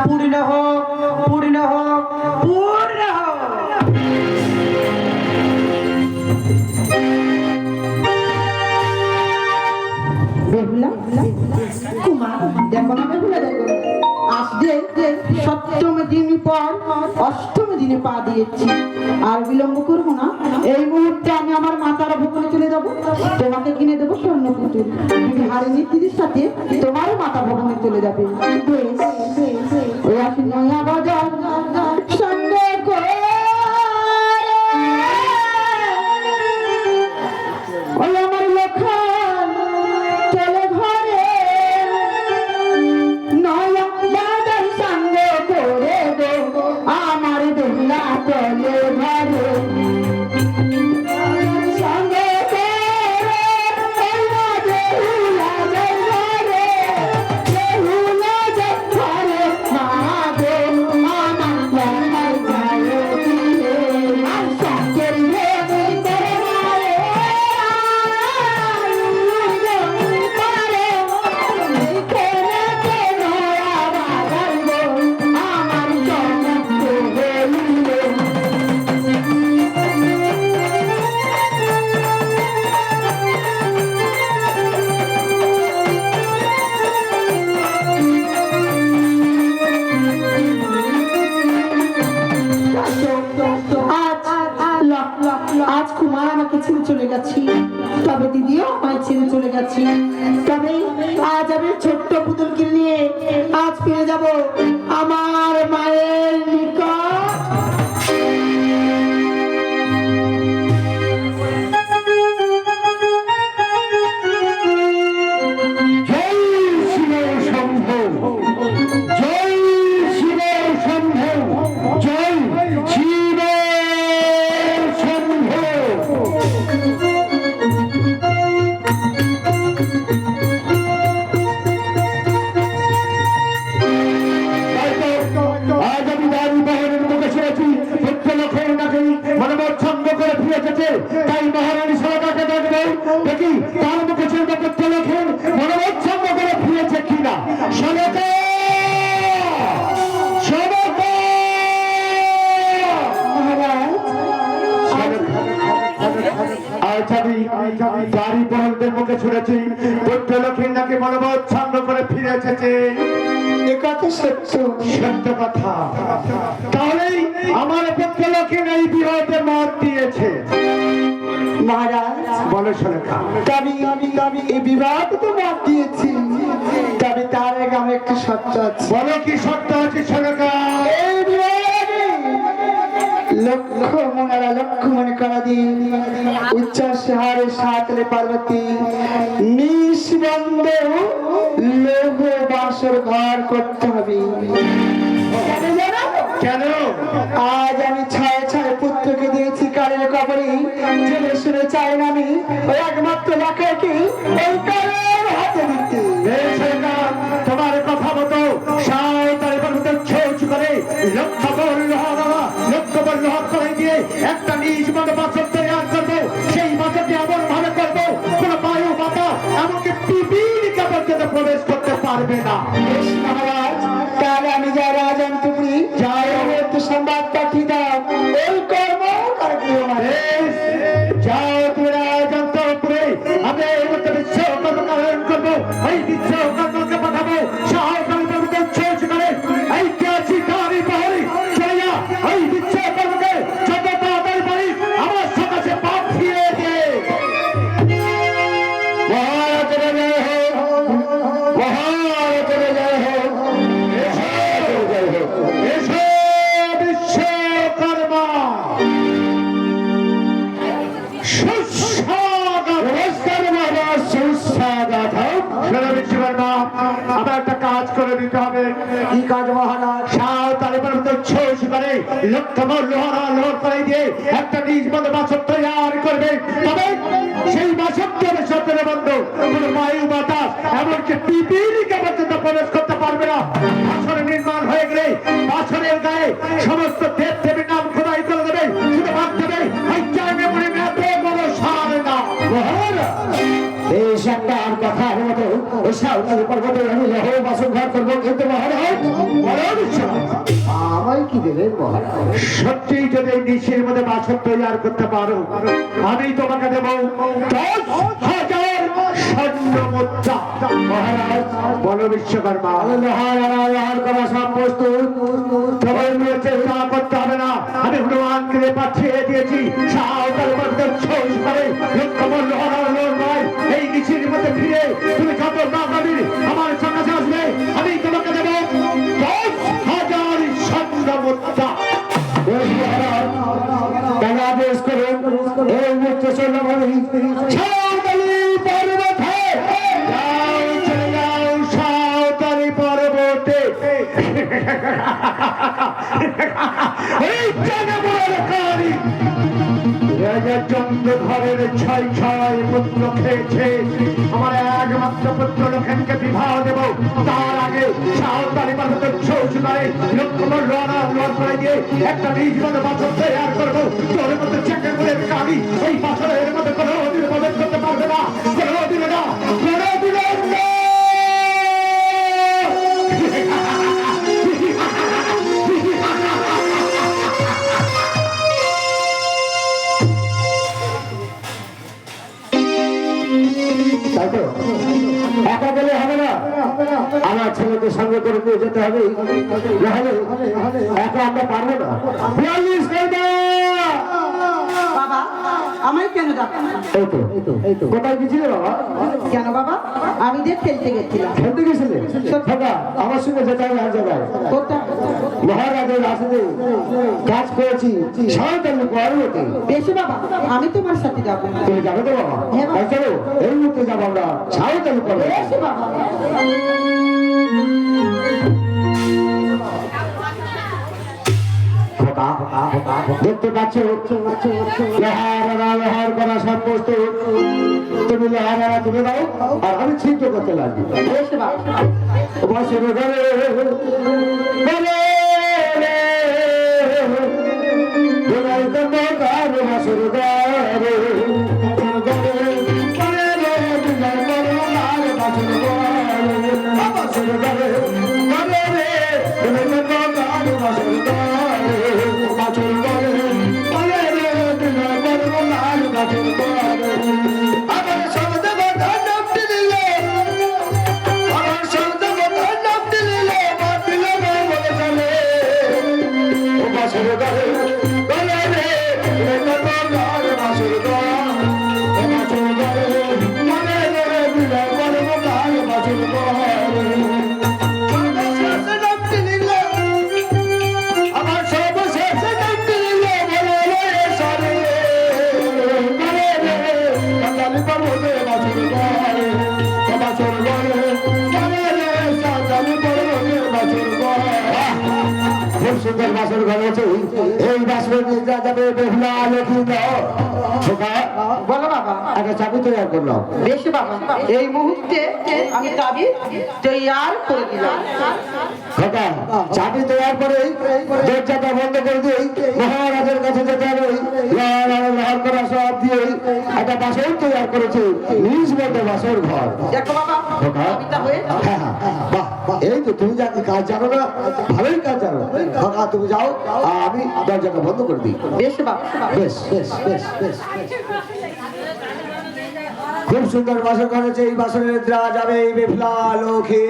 পূর্ণ হোক, পূর্ণ হোক, পূর্ণ হোক। বেহুলা কুমার দেখো না, বেহুলা দেখো, আজকে 7ম দিন পর 8ম দিনে পা দিয়েছি, আর বিলম্ব করবো না। এই মুহূর্তে আমি আমার মাতার ভুবনে চলে যাব, তোমাকে কিনে দেবো স্বর্ণ পুতুল, তুমি হারিনী দিদির সাথে তোমারও মাতা ভুবনে চলে যাবে। ওই আসি নয়া বাজার সঙ্গে করে ওই আমার লক্ষণ চলে ঘরে, নয়া বাজার সঙ্গে করে দেবো আমার বেহুলা চলে ঘরে। সঙ্গে করে ওই না বেহুলা যায় ঘরে, বেহুলা যায় ঘরে, মা গো আমার লক্ষণ যায় ফিরে, আর সঙ্গের ভেবে করে মারে, আজ কুমার আমাকে ছেড়ে চলে গেছি, তবে দিদিও আমায় ছেড়ে চলে গেছি, তবে আজ আমি ছোট্ট পুতুলকে নিয়ে আজ ফিরে যাব আমার মায়ের নিকট। তাই মহারানী সরকারকে দেখবে দেখি তার মুখে চিন্তা করতে লেখেন মনোচ্ছন্দ করে ফিরেছে কিনা। সরকার গাড়ি বহরদের মুখে ছুড়েছি পুত্র লক্ষ্মীর নাকি মনোচ্ছন্দ করে ফিরে এসেছে। একথা সত্য, সত্য কথা। তাহলেই আমার পুত্র লক্ষ্মীর এই বিবাহের মত দিয়েছে। মহারাজ বলে সরকার তবে এই বিবাহ তো মত দিয়েছি, তবে তার আগে আমার একটা শর্ত আছে। বলো কি শর্ত আছে সরকার? এই বিবাহে লক্ষ মনে করা দিন উচ্চাস হারে সাতলে পার্বতী নিঃসন্দ লৌহ বাসর ঘর করতে হবে। কেন? আজ আমি ছয় ছয় পুত্রকে দিয়েছি কালের কবরে, জেনে শুনে চাই না আমি ওই একমাত্র লাখাকে ওই কালের হাতে দিতে। তোমার কথা মতো সাঁওতালি পর্বতে ছোট করে লক্ষ বল করে দিয়ে একটা নিজ মতো বাসন তৈরি করবো। সেই বাসনটি এমন ভাবে করবো কোন বায়ু বাতা এমনকি পিপিলিকা পর্যন্ত প্রবেশ করতে পারবে না। মহারাজ তাহলে আমি যাই রাজন্তপুরী যাই একটু সংবাদ পাঠিয়ে দাও, এই কর্ম যাও তুমি রাজন্তপুরে, আমি এই মধ্যে বিশ্বকর্ম কারণ করবো। এই বিশ্বকর্মকে পাঠাবো সাঁওতালি পর্বতে ছোট করে এই কাছি গাড়ি বহরি চলিয়া এই বিশ্বকর্মকে যত তাড়াতাড়ি পারি আমার সকাশে পাঠিয়ে দে। মহারাজের জয় হোক, মহারাজের জয় হোক, এসো বিশ্বকর্মা আমার একটা কাজ করে দিতে হবে। কি কাজ মহারাজ? সাঁওতালি পর্বতে ছোট করে লক্ষ লোহার করে দিয়ে একটা নিজ মতো বাসন তৈরি করবে। তবে সেই বাসনটি হবে সত্যের বন্ধ, কোন বায়ু বাতাস এমনকি পিপিলিকা পর্যন্ত প্রবেশ করতে পারবে না। বাসন নির্মাণ হয়ে গেলে বাসনের গায়ে সমস্ত দেব দেবীর নাম খোদাই করে দেবে, শুধু ভাবতে এই চাইনে মনে নেবে বড় সার না। এই সন্তান কথার মতো সাঁওতালি পর্বতে আমি লৌহ বাসন ঘর করবো, কিন্তু মহারাজ দেবেন মহারাজ। সত্যি যদি এই নিশির মধ্যে বাসন তৈরি করতে পারো, আমি তোমাকে দেব 10,000 স্বর্ণ মুদ্রা। মহারাজ বলো বিশ্বকর্মা, লোহার করা সব প্রস্তুত, সবাই মিলে চেষ্টা করতে হবে না। আমি হনুমানকে পাঠিয়ে দিয়েছি সাঁওতাল মধ্যে ছোট করে এই নিশির মধ্যে ফিরে তুমি যত না পাবি আমার সঙ্গে আসবে, আমি তোমাকে দেব 10,000 স্বর্ণ মুদ্রা। আদেশ করুন এই মুহূর্তে চলমানি সাঁওতালি পর্বতে যাও, চলে যাও সাঁওতালি পর্বতে। এই জনবরকারী রাজা চন্দ্র ঘরের 6 পুত্র খেয়েছে, আমার একমাত্র পুত্র লক্ষণকে বিবাহ দেব। তার আগে সাঁওতালি পর্বতে ছোট করে লক্ষ্মণ লোহার করে দিয়ে একটা নিজ মতো বাছর তৈরি করবো। তোর মধ্যে চেকে করে কালি এই বাছরের মধ্যে কোনো অধীনে মদত করতে পারবে না, কোনো অধীনে না, কোনো অধীনে না। তাই তো একা গেলে হবে না, আমার ছেলেকে সঙ্গে করে নিয়ে যেতে হবে, নাহলে একা আমরা পারবো না। 42 বাবা আমায় কেন ডাকা? এই তো কোথায় গেছিলে বাবা? কেন বাবা? আমি যে খেলতে গেছিলাম। খেলতে গেছিলে? আমার সঙ্গে যেতে হবে এক জায়গায়। কোথায়? মহারাজের আসলে কাজ করেছি সাঁওতালি পর্বতে। বেশি বাবা, আমি তোমার সাথে যাবো। তুমি যাবে তো বাবা? হ্যাঁ বাবা। চলো এই মুহূর্তে যাবো আমরা সাঁওতালি পর্বতে। বেশি বাবা। দেখতে পাচ্ছ লোহার করা সব প্রস্তুত, তুমি লোহারা তুলে দাও আর আমি ছিদ্র করতে লাগবো। বেশি বাবা। বসে ঘরে সুন্দর বাসর ঘর আছে, এই বাসর নিয়ে যাবে বেহুলা লক্ষ্মী। বলো বাবা। একটা চাবি তৈরি করলাম। বেশি বাবা, এই মুহূর্তে আমি চাবি তৈরি করে দিলাম। চাবি তৈরি করে দরজাটা বন্ধ করে দিই, মহারাজের কাছে যেতে হবে। লোহার করা সব দিয়ে একটা বাসর তৈরি করেছে, নিজ মতো বাসর ঘর। দেখো বাবা, চাবিটা হয়ে বাহ, এই তো তুমি যা কাজ জানো না, ভালোই কাজ জানো। তুমি যাও, আমি দরজাটা বন্ধ করে দিই। বেশ বাবা। বেশ বেশ বেশ বেশ। খুব সুন্দর বাসর করেছে, এই বাসনের দ্বারা যাবে এই বেহুলা লক্ষ্মী।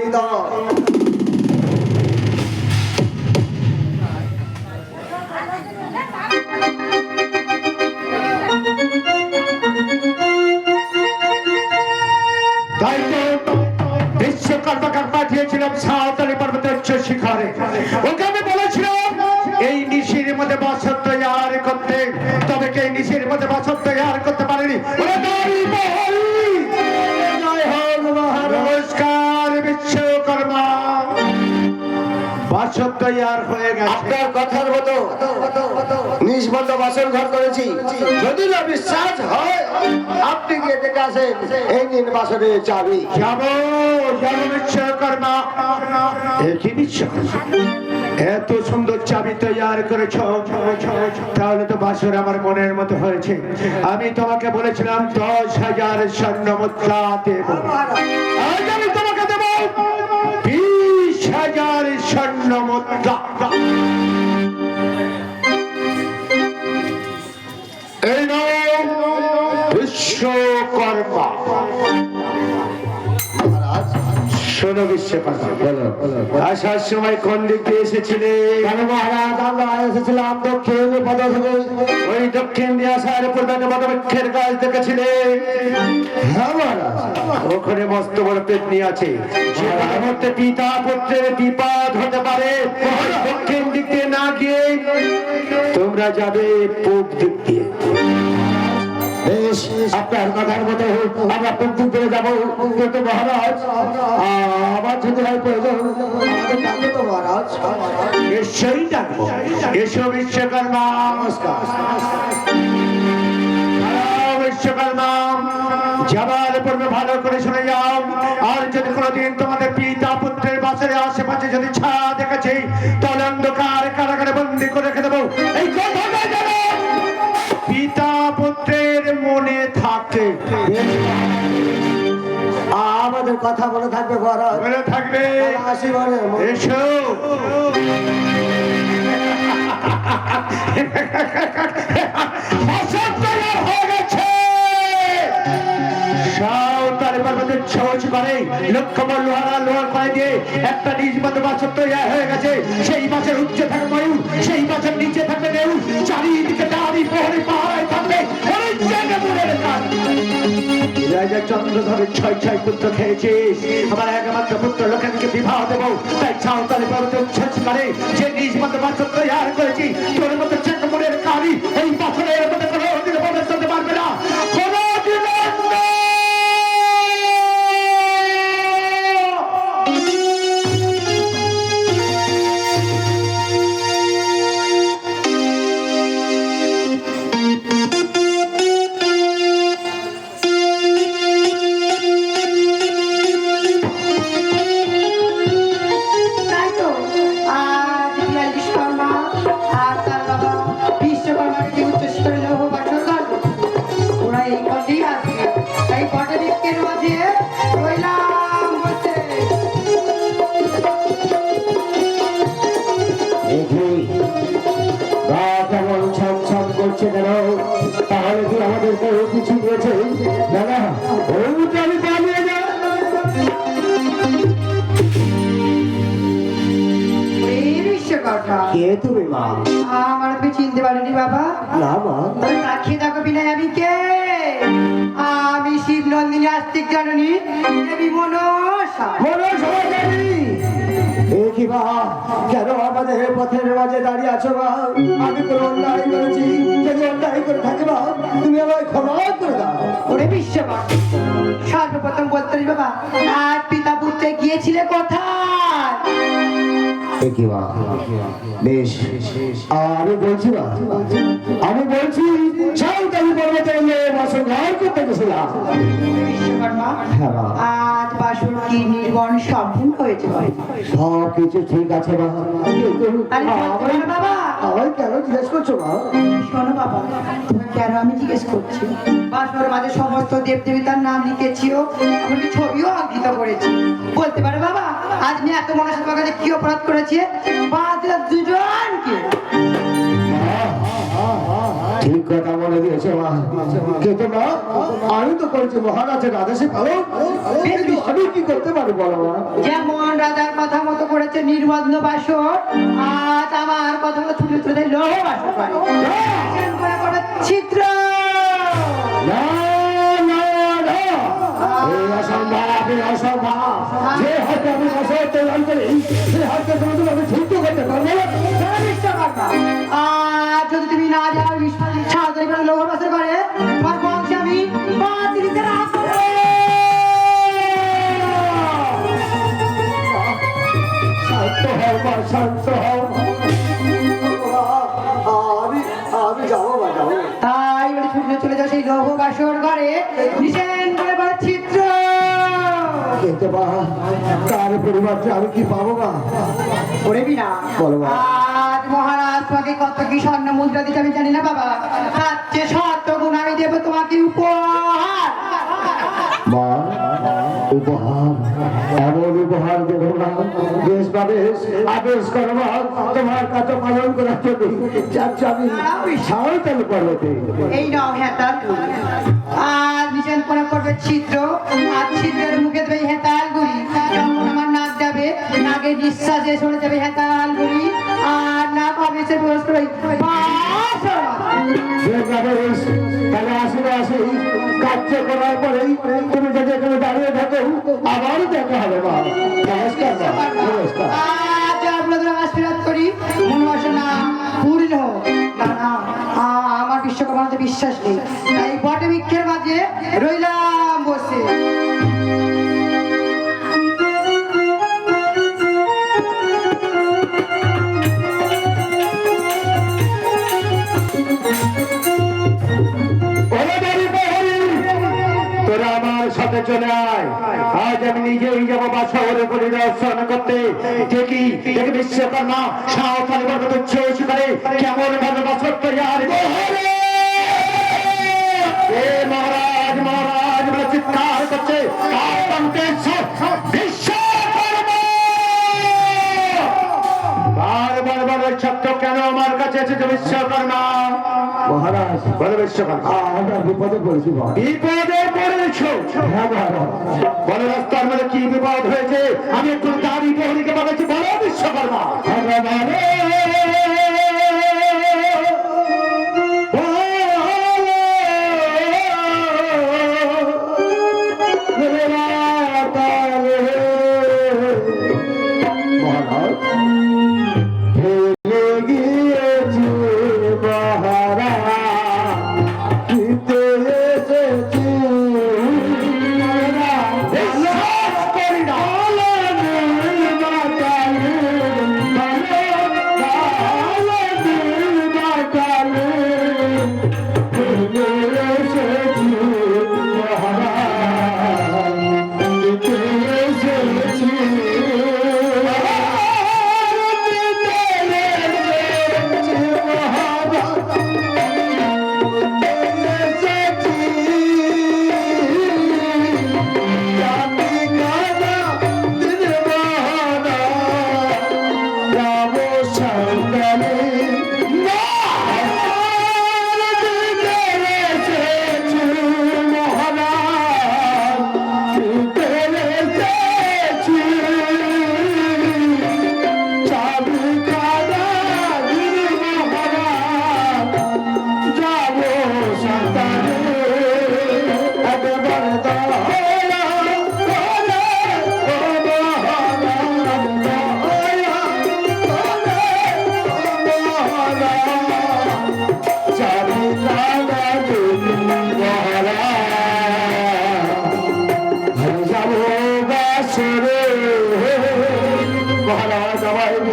তাই তো বিশ্বকর্মাকে পাঠিয়েছিলাম সাঁওতালি পর্বতের উচ্চ শিখরে। ওকে আমি বলেছিলাম এই নিশির মধ্যে বাসর তৈরি করতে, তবে কে নিশির মধ্যে বাসর তৈরি করতে পারেনি? নমস্কার বিশ্বকর্মা, বাসর তৈরি হয়ে গেছে। আপনার কথার মতো নিষ্বন্ধ বাসর ঘর করেছি, যদি না বিশ্বাস হয় আপনি গিয়ে দেখে আসেন। এই নিন বাসরের চাবি। যাবো বিশ্বকর্মা। কি বিশ্বকর্মা, এত সুন্দর চাবি তৈরি করেছ, তাহলে তো বাসর আমার মনের মতো হয়েছে। আমি তোমাকে বলেছিলাম 10,000 স্বর্ণ মুদ্রা দেব, আজ আমি তোমাকে দেব 20,000 স্বর্ণ মুদ্রা। শোনো বিশ্বকর্মা, আসার সময় কোন দিক দিয়ে এসেছিলে? কেন মহারাজ, আমরা এসেছিলাম দক্ষিণ পদ থেকে। ওই দক্ষিণ দিয়ে আসার পূর্বে একটা বটবৃক্ষের গাছ দেখেছিলে? হ্যাঁ মহারাজ। ওখানে মস্ত বড় পেতনি আছে, সেখানে মধ্যে পিতা পুত্রের বিপদ হতে পারে। ওই দক্ষিণ দিক দিয়ে না গিয়ে তোমরা যাবে পূব দিক দিয়ে। বেশ, আপনার কথার মতো আমরা প্রত্যেক করে যাবো। কিন্তু মহারাজ, আমার যদি হয় প্রয়োজন, আমাদের ডাকবে তো মহারাজ? নিশ্চয়ই ডাকবো। এসো বিশ্বকর্মা। বিশ্বকর্মা, যাবার পূর্বে ভালো করে শুনে যাও। আর যদি কোনোদিন তোমাদের পিতা পুত্রের বাসের আশেপাশে যদি ছায়া দেখেছি, তাহলে অন্ধকার কারাগারে বন্দি করে রেখে দেবো। এই কথাটা যেন পিতা পুত্রের মনে থাকে। আমাদের কথা মনে থাকবে মহারাজ। মনে থাকবে। আসি বলে এসো। ফসল তৈরি হয়ে গেছে। সাঁওতাল পর্বতের ছোঁচ করে লক্ষ্যময় লোহার করে দিয়ে একটা নিজ মতো বাছর তৈরি হয়ে গেছে। সেই মাছের উচ্চে থাকবে ময়ূর, সেই মাছের নিচে থাকবে নেউর, চারিদিকে দাঁড়ি প্রহরী পাহারায় থাকবে। রাজা চন্দ্রধরের ছয় ছয় পুত্র খেয়েছিস, আমার একমাত্র পুত্র লোকেনকে বিবাহ দেবো। তাই সাঁওতালি পর্বতে উচ্ছ্বাস করে যে নিজ মতো বাছর তৈরি করেছি। তোর মতো চেকমুড়ের কারি এই বছরের মধ্যে কোনো দিন প্রবেশ করতে পারবে না। কোনো দিন না। তাই তো আজ বিলাল বিশ্বকর্মা আর তার বাবা বিশ্বকর্মাকে যে উচ্চশিখরে লৌহ বাসন করবে, ওরা এই পথেই আসবে। তাই বটবৃক্ষের মাঝে রইলাম বসে। কেমন ছম ছম করছে কেন? তাহলে কি আমাদের কেউ কিছু দিয়েছে? না না, ওইটা আমি পালিয়ে যাই। এই বিশ্বকর্মা, কে তুমি মা? আমার তুমি চিনতে পারোনি বাবা? না মা। তুমি তাকিয়ে দেখো বিনয়, আমি কে? আমি শিব নন্দিনী আস্তিক জননী দেবী মনসা। কি মা, কেন আমাদের পথের মাঝে দাঁড়িয়ে আছো মা? আমি কোনো অন্যায় করেছি? যদি অন্যায় করে থাকি মা, তুমি আমায় ক্ষমা করে দাও। ওরে বিশ্বকর্মা, সর্বপ্রথম বলতে হবে বাবা, আর পিতা পুত্রে গিয়েছিলে কোথায়? কি মা, বেশ, আমি বলছি মা, আমি বলছি সাঁওতালি পর্বতে বাসন ঘর করতে গেছিলাম। বিশ্বকর্মা, হ্যাঁ মা। আজ বাসন কি নির্বণ সম্পূর্ণ হয়েছে ভাই? সব কিছু ঠিক আছে মা, কিন্তু আরে বলতে পারো বাবা? আমায় কেন জিজ্ঞেস করছো মা? শোনো বাবা, তুমি কেন আমি জিজ্ঞেস করছি? বাসর মাঝে সমস্ত দেবদেবতার নাম লিখেছিও, এমনকি ছবিও অঙ্কিত করেছি। বলতে পারো বাবা, আজ আমি এত মনসা তোমার কাছে কি অপরাধ করেছে? বাদ দিলাম দুজনকে। ঠিক কথা বলে দিয়েছে মা, কিন্তু মা, আমি তো করেছি মহারাজের আদেশে পালন। কিন্তু আমি কি করতে পারি বলো মা? যেমন রাজার কথা মতো করেছে নির্বন্ধ বাসর, আজ আমার কথা মতো ছুটে ছুটে লোহ বাসর করে ছিদ্র। না, না, না, এই অসম্ভব, এই অসম্ভব। যে হাতে আমি বছর তৈরি করি, সে হাতে কোনোদিন আমি ছুট্ট করতে পারবো না। আজ যদি তুমি না যাও সাঁওতালি করে লোহ বাসর করে, তোমার বংশে আমি বাতিল দিতে রাখবো। শান্ত হও মা, শান্ত হও। আমি যাবো মা, যাবো। তাই বলে ছুটে চলে যাও সেই লৌহ বাসর ঘরে, নিষেধ করে বড় চিত্র। কিন্তু মা, তার পরিবর্তে আমি কি পাবো মা? করবি না? বলো মা। আজ মহারাজ তোমাকে কত কি স্বর্ণ মুদ্রা দিতে আমি জানি না বাবা, তার চেয়ে শত গুণ আমি দেবো তোমাকে উপহার। মা, উপহার, এমন উপহার দেবো না, বেশ বা বেশ আদেশ করো মা, তোমার কাছে পালন করার জন্য যাচ্ছি আমি সাঁওতালি পর্বতে। এই নাও হেতাল, আজ নিষেধ করে করবে ছিদ্র, আর ছিদ্রের মুখে দেবে হেতাল গুলি। যখন আমার বিশ্বাসে শুনে যাবে হ্যাঁ তাল বলি আর না পাবে সে পুরস্কার তাহলে আসলে আসি কার্য করার পরেই তুমি যদি এখানে দাঁড়িয়ে থাকো আবার দেখা হবে মা। নমস্কার মা, নমস্কার। আজ আপনাদের আশীর্বাদ করি মনোবাসনা পূর্ণ হোক। না না আমার বিশ্বকর্মাতে বিশ্বাস নেই, তাই বটে বৃক্ষের মাঝে রইলাম বসে। তোরা আমার সাথে চলে আয়, আজ আমি নিজেই যাবো বা শহরে পরিদর্শন করতে। দেখি দেখি বিশ্বকর্মা সাঁওতালি বর্গ তুচ্ছ শিকারে কেমন ভাবে বছর তৈয়ার। মহারাজ মহারাজ বলে চিৎকার করছে বারবার বলে সত্য কেন আমার কাছে এসেছে বিশ্বকর্মা? মহারাজ বলে বিশ্বকর্মা আমরা বিপদে পড়েছি মা। বিপদে পড়েছো? হ্যাঁ মহারাজ। বলে রাস্তার মধ্যে কি বিপদ হয়েছে? আমি একটু দাঁড়ি প্রহরীকে বলেছি, বলো বিশ্বকর্মা।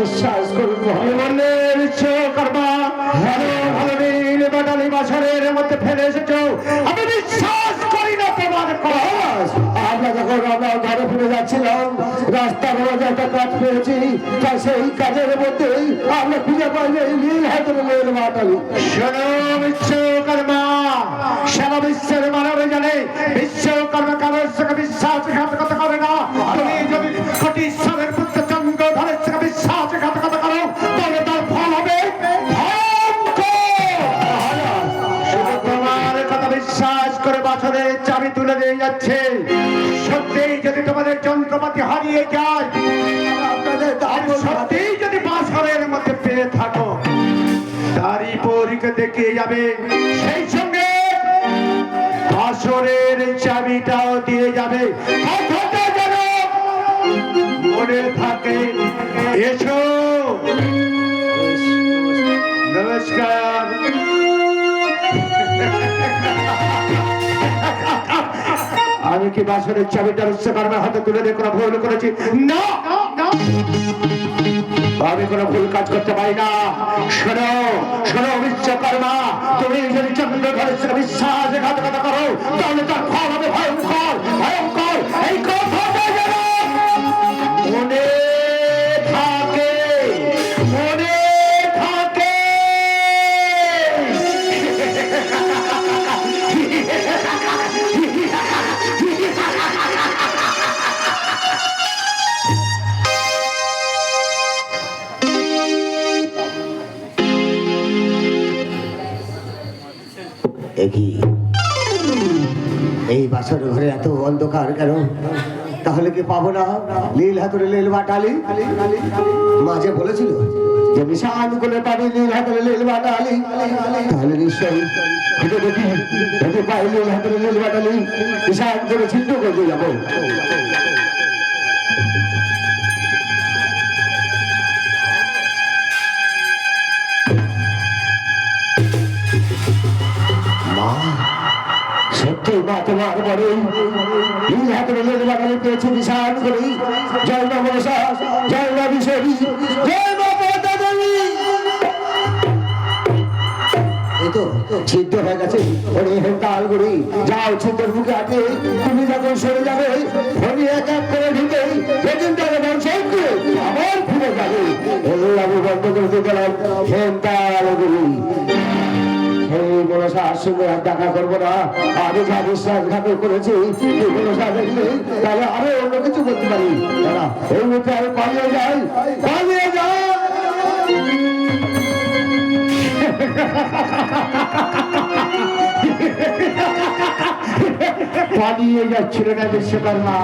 বিশ্বাস করবো বিশ্বকর্মা ভালো ভালো নীল বাটালি বাছরের মধ্যে ফেলে এসেছো, আমি বিশ্বাস করি না তোমার কথা। আমরা যখন আমরা ঘরে ফিরে যাচ্ছিলাম রাস্তার মধ্যে একটা কাজ পেয়েছি, তা সেই কাজের মধ্যেই আমরা খুঁজে পাইলে নীল হাতের নীল বাটালি। শোনো বিশ্বকর্মা, সারা বিশ্বের মানব জানে বিশ্বকর্মা কারোর সঙ্গে বিশ্বাসঘাতকতা করে না। তুমি যদি কোটিশ্বরের পুত্র চন্দ্রধরের সঙ্গে বিশ্বাসঘাতকতা করো তাহলে তার ফল হবে শুধু তোমার কথা বিশ্বাস করে বছরের চাবি তুলে দিয়ে যাচ্ছে। সত্যিই যদি তোমাদের যন্ত্রপাতি হারিয়ে যায়, সত্যিই যদি বছরের মধ্যে পেয়ে থাকো, তারই পরীকে দেখে যাবে, সেই সঙ্গে বাসরের চাবিটাও দিয়ে যাবে। কথাটা যেন মনে থাকে। এসো, নমস্কার। আমি কি বাসরের চাবিটা বিশ্বকর্মার হাতে তুলে দিয়ে কোনো ভুল করেছি? না, আমি কোনো ভুল কাজ করতে পারি না। শোনো শোনো বিশ্বকর্মা, তুমি যদি চন্দ্রধরের সঙ্গে বিশ্বাসঘাতকতা করো তাহলে তার ফল হবে ভয়ঙ্কর ভয়ঙ্কর। এই কথাটা যেন মনে থাকে, মনে থাকে। এই বাসর ঘরে এত অন্ধকার কেন? তাহলে কি পাবো না নীল হাতুড়ে নীল বাটালি? মাঝে বলেছিল যে বিশাল করে পাবি নীল হাতুড়ে নীল বাটালি, তাহলে নিশ্চয়ই খুঁজে দেখি যদি পাই নীল হাতুড়ে নীল বাটালি বিশাল করে ছিন্ন করে যাবো। মা, সত্যি মা তোমার বড় নীল হাতের নীল বাগানে পেয়েছে বিশাল করে। জয় মা মনসা, জয় মা বিশ্বরী, জয় মা পদ্মা দেবী। এই তো ছিদ্র হয়ে গেছে অনেক তাল গুড়ি। যাও ছিদ্রের মুখে আটে, তুমি যখন সরে যাবে ফোনে এক এক করে ঢুকে বেদিনটাকে ব্যবসায় করে আবার ফিরে যাবে। আমি বন্ধ করে দিয়ে গেলাম ফোন তাল গুড়ি। এই মনসার সঙ্গে আর দেখা করবো না। আমি যা বিশ্বাসঘাত করেছি এই মনসা দেখলে তাহলে আরো অন্য কিছু করতে পারি। দাদা এই মুহূর্তে আমি পালিয়ে যাই, পালিয়ে যাই। পালিয়ে যাচ্ছিল না বিশ্বকর্মা?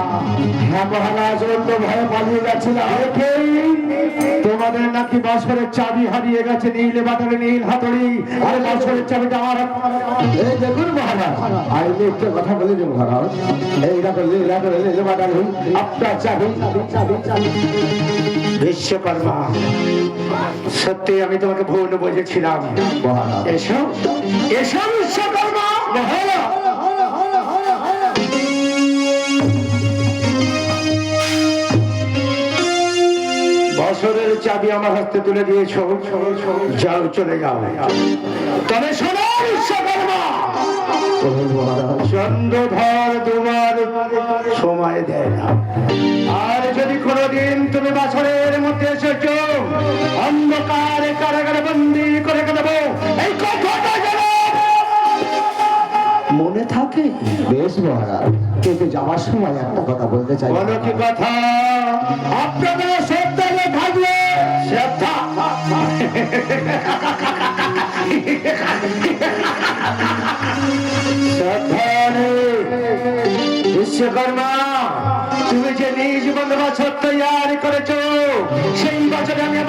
হ্যাঁ মহারাজ, অন্য ভয়ে পালিয়ে যাচ্ছিলাম। তোমাদের নাকি বাসরের চাবি হারিয়ে গেছে, নীল বাটালি নীল হাতুড়ি, আর বাসরের চাবিটা আমার। এই দেখুন মহারাজ, আমি একটা কথা বলি যে মহারাজ, এই দেখো লীলা করে লীলা বাটালি আপনার চাবি। বিশ্বকর্মা, সত্যি আমি তোমাকে ভুল বুঝেছিলাম। মহারাজ এসো এসো বিশ্বকর্মা। মহারাজ, বছরের চাবি আমার হাতে তুলে দিয়েছো, যাও চলে যাও। তবে শোনো বিশ্বকর্মা, চন্দ্রধর তোমার সময় দেয় না। আর যদি কোনোদিন তুমি বছরের মধ্যে এসেছো, অন্ধকারে কারাগারে বন্দি করে দেবো, এই কথাটা যেন মনে থাকে। বেশ মহারাজ, কিন্তু যাওয়ার সময় একটা কথা বলতে চাই। বলো কি কথা? আপনাদের শ্রদ্ধারে থাকবে শ্রদ্ধা। বিশ্বকর্মা, তুমি যে নিজ বন্ধ বছর তৈরি করেছো, সেই বছরে আমি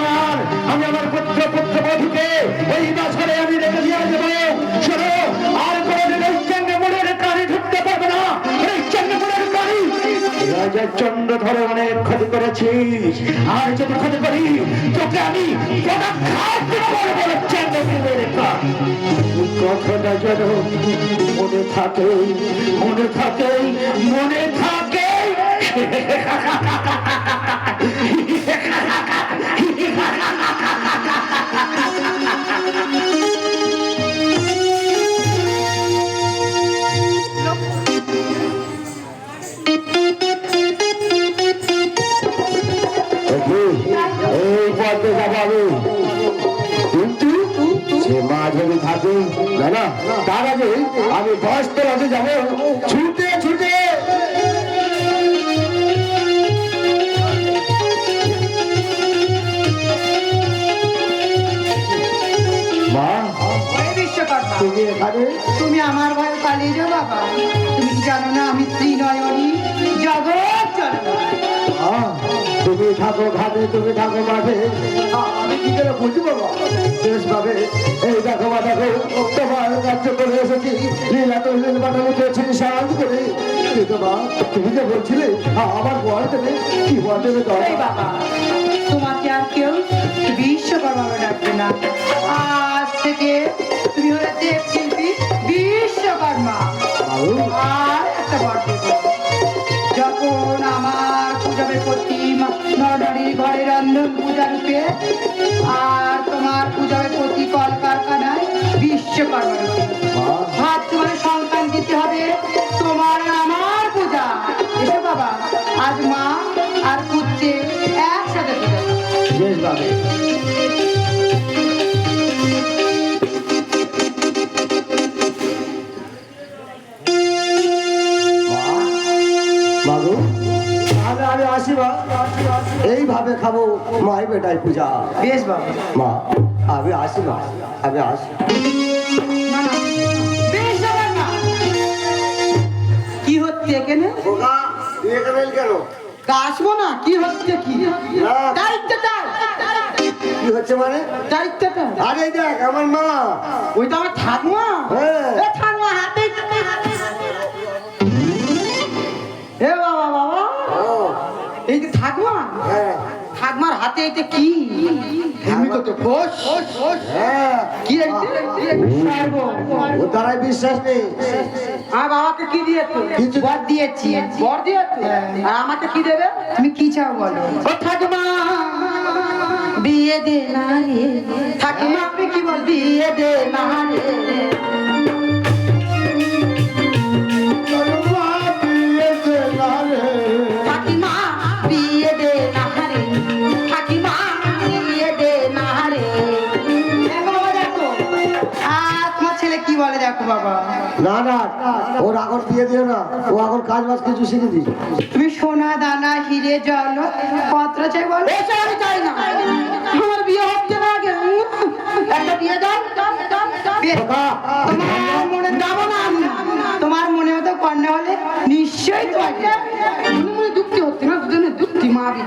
আমার পুত্র বধূকে ওই বছরে আমি রেখে দিয়ে দেবো। শোনো, আর কোনোদিন ওই চন্দ্রমুড়ের কানে ঢুকতে পারবে না। এই চন্দ্রমুড়ের কানে রাজা চন্দ্রধর অনেক ক্ষতি করেছিস, আর যদি ক্ষতি করি তোকে আমি কথাটা যেন মনে থাকে, মনে থাকে, মনে থাকে। এই পথে যাবো কিন্তু সে মা যদি থাকে না, তার আগে আমি 10 তলাতে যাবো ছুটে ছুটে। মা, বিশ্বকর্মা, তুমি এখানে? তুমি আমার ভয়ে পালিয়ে যাও বাবা। তুমি কি জানো না আমি ত্রিনয়নী জগৎ জননী? তুমি থাকো ঘাটে, তুমি থাকো মাঠে, আমি কি করে বুঝবো? বেশ ভাবে এই দেখো মা, দেখো তোমার রাজ্য করে এসেছি, লীলা তো লীল বাটালি পেয়েছি শান্ত করে। কিন্তু মা, তুমি যে বলছিলে আমার বর দেবে, কি বর দেবে? এই বাবা, তোমাকে আর কেউ বিশ্বকর্মা বলে ডাকবে না। আজ থেকে তুমি হলে দেব শিল্পী বিশ্বকর্মা। আর একটা বর দেব, যখন আমার পূজাবে প্রতিমা নরনারীর ঘরে রন্ধন পূজা রূপে, আর তোমার পূজাবে প্রতি কলকারখানায় বিশ্বকর্মা রূপে। ভাত তোমার সন্তান দিতে হবে, তোমার আর আমার পূজা। এসো বাবা, আজ মা আর পুত্রে একসাথে পূজা। বেশ ভাবে বাবু, তাহলে আমি আসি মা। এইভাবে খাবো মাই বেটাই পূজা। বেশ বাবা। মা, আমি আসি মা, আমি আসি। না, না, বেশ বাবা না। কি হচ্ছে এখানে? খোকা, তুই এখানে এলি কেন? আসবো না, কি হচ্ছে কি? না। দায়িত্বটা কি হচ্ছে মানে? দায়িত্বটা আরে দেখ আমার মা। ওইটা আমার ঠাকুমা। হ্যাঁ। এ ঠাকুমা হাতে এ বাবা বাবা, ও, এই যে ঠাকুমা, হ্যাঁ ঠাকুমার হাতে এটা কি? এমনি তো ফোস হ্যাঁ, কি এইটা? ও তারাই বিশ্বাস নেই। আর বাবাকে কি দিয়েছো? কিছু বর দিয়েছি। বর দিয়েছো? আর আমাকে কি দেবে? তুমি কি চাও বলো? ও ঠাকুমা বিয়ে দে না রে, ঠাকুমা আপনি কি বল? বিয়ে দে না রে, ঠাকুমা বিয়ে দে না রে, ঠাকুমা বিয়ে দে না রে। দেখো বাবা, দেখো তোমার ছেলে কি বলে দেখো বাবা। না না, ওর এখন বিয়ে দিও না, ও এখন কাজ বাজ কিছু শিখে দিস। তুমি সোনা দানা হিরে জল পত্র চাই বলো। এসব আমি চাই না, আমার বিয়ে হচ্ছে না আগে, একটা বিয়ে দাও। বিয়ে- খোকা, তোমার মনে যাবো না আমি। তোমার মনে মতো কন্যা হলে নিশ্চয়ই তোমার মনে মনে যুক্তি হচ্ছে না, দুজনে যুক্তি মাবি,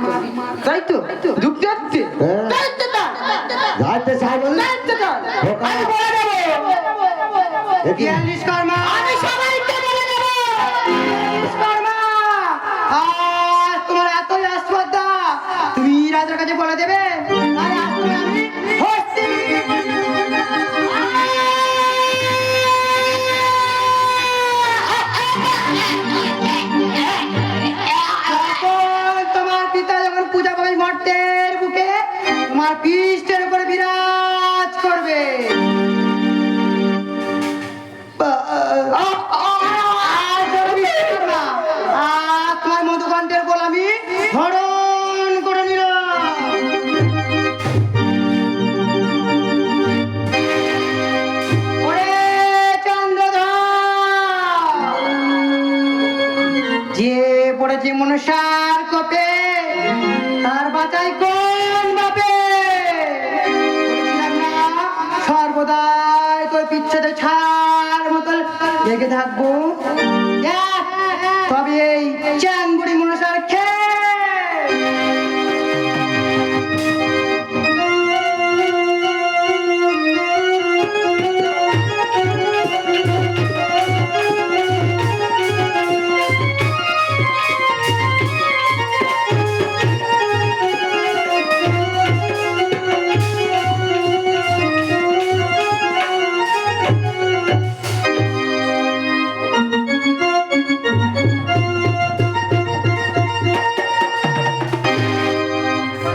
তাই তো যুক্তি হচ্ছে। হ্যাঁ। দায়িত্বটা যাইতে চাই বললে দায়িত্বটা খোকা, আমি বলে দেবো, দেখি। 42 কর্মা। আমি সবাইকে বলে দেবো। 42 কর্মা। আর তোমার এতই আস্পর্ধা, তুমি রাজার কাছে বলে দেবে আর এখন আমি হস্তি। যখন তোমার পিতা যখন পূজা পাবে মর্তের বুকে, তোমার পৃষ্ঠের উপরে বিরাজ করবে। আর করবি না। আর তোমার মধুকণ্ঠের গোলামি হরণ করে নিল। ওরে চন্দ্রধর, যে পড়েছে মনসার কোপে, তার বাঁচাই কোন বাপে? বলেছিলাম না, সর্বদাই তোর পিছনে ছাড় মতন লেগে থাকবো। দেখ, তবে এই চ্যাংগুড়ি মনসার খেয়ে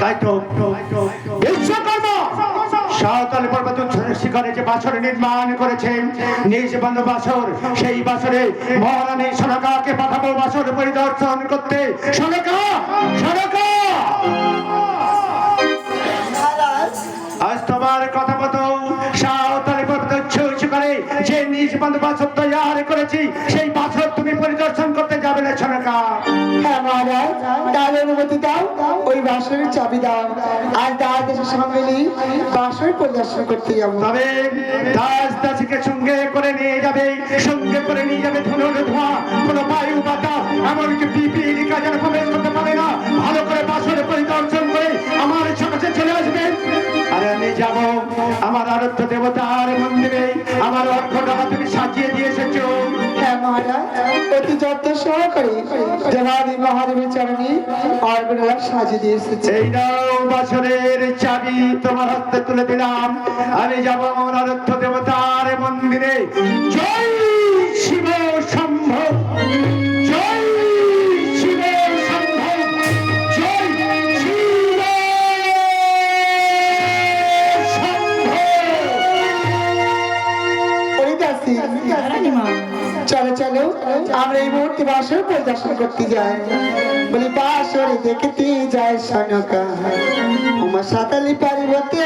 তাই তো বিশ্বকর্মা সাঁওতাল পর্বত শিখরে যে বাসর নির্মাণ করেছেন, নিজ বন্ধ বাসর, সেই বাসরে মহারানী সনকাকে পাঠাবো বাসর পরিদর্শন করতে। সনকা, সনকা, আজ তোমার কথা মতো সাঁওতাল পর্বত শিখরে যে নিজ বন্ধ বাসর তৈরি করেছি, সেই বাসর তুমি পরিদর্শন করতে যাবে না সনকা? হ্যাঁ মহারাজ, তার অনুমতি দাও, ওই বাসনের চাবি দাও, আর দাস দেশের সঙ্গে নিয়ে বাসর পরিদর্শন করতে যাবো। তবে দাস দাসীকে সঙ্গে করে নিয়ে যাবে, সঙ্গে করে নিয়ে যাবে ধনুর ধোঁয়া, কোনো বায়ু বাতাস এমনকি পিপিলিকা যেন প্রবেশ করতে পারে না। ভালো করে বাসরে পরিদর্শন করে আমার কাছে চলে আসবেন। আর আমি যাব আমার আরাধ্য দেবতার মন্দিরে, আমার অর্ঘটা তুমি সাজিয়ে দিয়ে এসেছো। হ্যাঁ মহারাজ, অতি যত্ন সহকারে দেবাদি মহাদেবের চরণে অর্ঘ্যটা সাজিয়ে দিয়ে এসেছে। এই নাও বাসরের চাবি তোমার হাতে তুলে দিলাম। আমি যাব আমার আরাধ্য দেবতার মন্দিরে। জয় শিব শম্ভ, জয় শিব শম্ভ, জয় শিব শম্ভ। ওই দাসী, চলো চলো আমরা এই মুহূর্তে বাসর পরিদর্শন করতে যাই। বলি বাসরে দেখতে যায় সনকা, উমা সাতালি পার্বতে